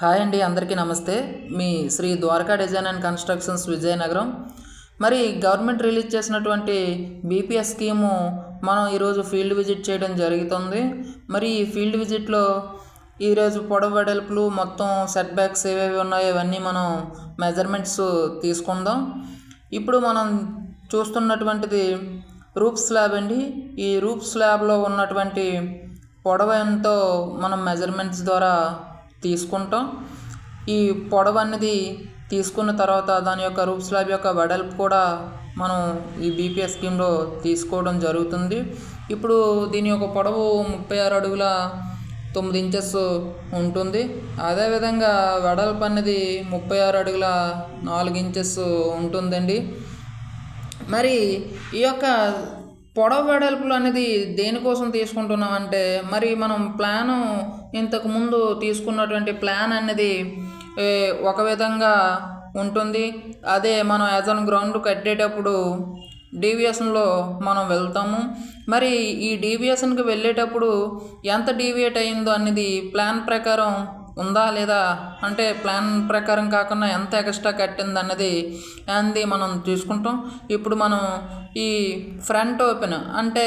Hi అండి, అందరికీ నమస్తే. మీ Shri Dwaraka design and constructions Vizianagaram. మరి గవర్నమెంట్ రిలీజ్ చేసినటువంటి బీపీఎస్ స్కీము మనం ఈరోజు ఫీల్డ్ విజిట్ చేయడం జరుగుతుంది. మరి ఈ ఫీల్డ్ విజిట్లో ఈరోజు పొడవు వెడల్పులు మొత్తం సెట్ బ్యాక్స్ ఏవేవి ఉన్నాయో ఇవన్నీ మనం మెజర్మెంట్స్ తీసుకుందాం. ఇప్పుడు మనం చూస్తున్నటువంటిది రూఫ్ స్లాబ్ అండి. ఈ రూఫ్ స్లాబ్లో ఉన్నటువంటి పొడవు ఎంతో మనం మెజర్మెంట్స్ ద్వారా తీసుకుంటాం. ఈ పొడవు అనేది తీసుకున్న తర్వాత దాని యొక్క రూఫ్ స్లాబ్ యొక్క వెడల్పు కూడా మనం ఈ బీపీఎస్ స్కీమ్లో తీసుకోవడం జరుగుతుంది. ఇప్పుడు దీని యొక్క పొడవు 36 అడుగుల 9 ఇంచెస్ ఉంటుంది. అదేవిధంగా వెడల్పు అనేది 36 అడుగుల 4 ఇంచెస్ ఉంటుందండి. మరి ఈ యొక్క పొడవు వెడల్పులు అనేది దేనికోసం తీసుకుంటున్నాం అంటే, మరి మనం ప్లాను ఇంతకుముందు తీసుకున్నటువంటి ప్లాన్ అనేది ఒక విధంగా ఉంటుంది. అదే మనం యాజ్ ఆన్ గ్రౌండ్ కట్టేటప్పుడు డీవియేషన్లో మనం వెళ్తాము. మరి ఈ డీవియేషన్కి వెళ్ళేటప్పుడు ఎంత డీవియేట్ అయిందో అనేది ప్లాన్ ప్రకారం ఉందా లేదా, అంటే ప్లాన్ ప్రకారం కాకుండా ఎంత ఎక్స్ట్రా కట్టింది అన్నది మనం తీసుకుంటాం. ఇప్పుడు మనం ఈ ఫ్రంట్ ఓపెన్ అంటే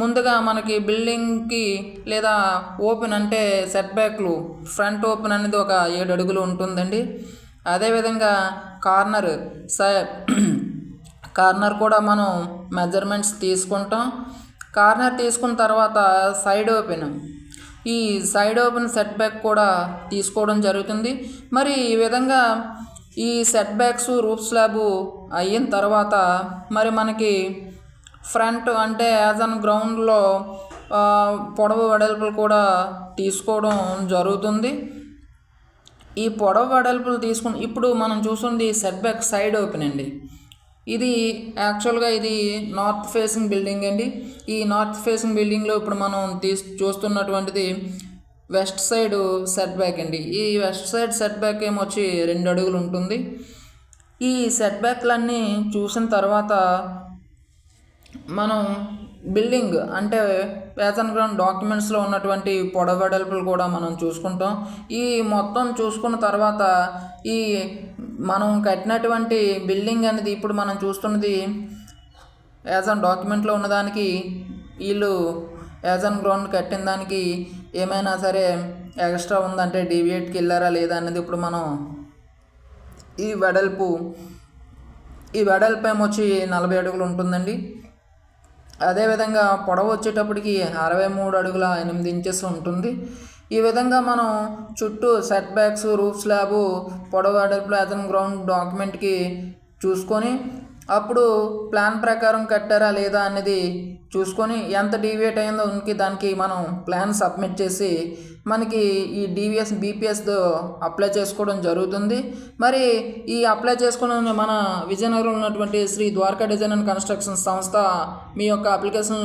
ముందుగా మనకి బిల్డింగ్కి లేదా ఓపెన్ అంటే సెట్ బ్యాక్లు ఫ్రంట్ ఓపెన్ అనేది ఒక 7 అడుగులు ఉంటుందండి. అదేవిధంగా కార్నర్ కూడా మనం మెజర్మెంట్స్ తీసుకుంటాం. కార్నర్ తీసుకున్న తర్వాత ఈ సైడ్ ఓపెన్ సెట్ బ్యాక్ కూడా తీసుకోవడం జరుగుతుంది. మరి ఈ విధంగా ఈ సెట్ బ్యాక్స్ రూఫ్ స్లాబు అయిన తర్వాత మరి మనకి ఫ్రంట్ అంటే యాజ్ ఆన్ గ్రౌండ్లో పొడవు వెడల్పులు కూడా తీసుకోవడం జరుగుతుంది. ఈ పొడవు వెడల్పులు తీసుకుని ఇప్పుడు మనం చూస్తుంది సెట్ బ్యాక్ సైడ్ ఓపెన్ అండి. ఇది యాక్చువల్గా ఇది నార్త్ ఫేసింగ్ బిల్డింగ్ అండి. ఈ నార్త్ ఫేసింగ్ బిల్డింగ్లో ఇప్పుడు మనం చూస్తున్నటువంటిది వెస్ట్ సైడ్ సెట్ బ్యాక్ అండి. ఈ వెస్ట్ సైడ్ సెట్ బ్యాక్ ఏమొచ్చి 2 అడుగులు ఉంటుంది. ఈ సెట్ బ్యాక్లన్నీ చూసిన తర్వాత మనం బిల్డింగ్ అంటే యాజ్ ఆన్ గ్రౌండ్ డాక్యుమెంట్స్లో ఉన్నటువంటి పొడవు వెడల్పులు కూడా మనం చూసుకుంటాం. ఈ మొత్తం చూసుకున్న తర్వాత ఈ మనం కట్టినటువంటి బిల్డింగ్ అనేది ఇప్పుడు మనం చూస్తున్నది యాజ్ ఆన్ డాక్యుమెంట్లో ఉన్నదానికి వీళ్ళు యాజ్ ఆన్ గ్రౌండ్ కట్టిన దానికి ఏమైనా సరే ఎక్స్ట్రా ఉందంటే డీవియేట్కి వెళ్ళారా లేదా అనేది ఇప్పుడు మనం ఈ వెడల్పు ఏమొచ్చి 40 అడుగులు ఉంటుందండి. అదేవిధంగా పొడవు వచ్చేటప్పటికి 63 అడుగుల 8 ఇంచెస్ ఉంటుంది. ఈ విధంగా మనం చుట్టూ సెట్ బ్యాక్స్ రూఫ్ స్లాబు పొడవు వెడల్పులు యాజ్ ఆన్ గ్రౌండ్ డాక్యుమెంట్కి చూసుకొని అప్పుడు ప్లాన్ ప్రకారం కట్టారా లేదా అనేది చూసుకొని ఎంత డీవియేట్ అయిందో దానికి మనం ప్లాన్ సబ్మిట్ చేసి మనకి ఈ బీపీఎస్ అప్లై చేసుకోవడం జరుగుతుంది. మరి ఈ అప్లై చేసుకున్న మన విజయనగరంలో ఉన్నటువంటి Sri Dwaraka design and construction సంస్థ మీ యొక్క అప్లికేషన్